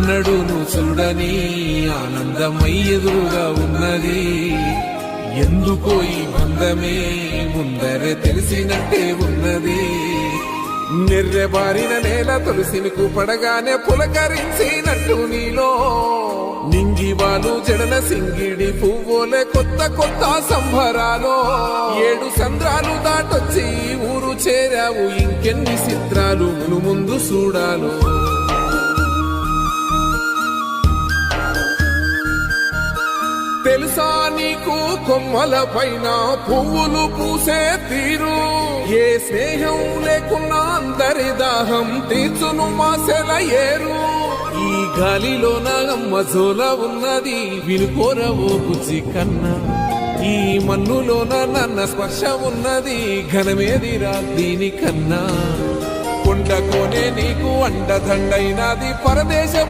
ఎన్నడూను చూడని ఆనందమై ఎదురుగా ఉన్నది. ఎందుకో ఈ బంధమే ముందరే తెలిసినట్టే ఉన్నది. నిర్రెబారిన నేల తులసినికు పడగానే పులకరించినట్టు నీలో నింగివాలు జడన సింగిడి పువ్వులే కొత్త కొత్త సంబరాలు. 7 సంద్రాలు దాటొచ్చి ఊరు చేరావు, ఇంకెన్ని చిత్రాలు ముందు చూడాలు. తెలుసా నీకు కొమ్మల పైన పువ్వులు పూసే తీరు? ఏ స్నేహం లేకున్నా అందరి దాహం తీర్చును మాసెల ఏరు. ఈ గాలిలోన మజోల ఉన్నది, వినుకోరవో బుజ్జి కన్నా. ఈ మన్నులోన నన్న స్పర్శ ఉన్నది, ఘనమేదిరా దీనికన్నా. కొండకోనే నీకు అండదండైనది పరదేశం.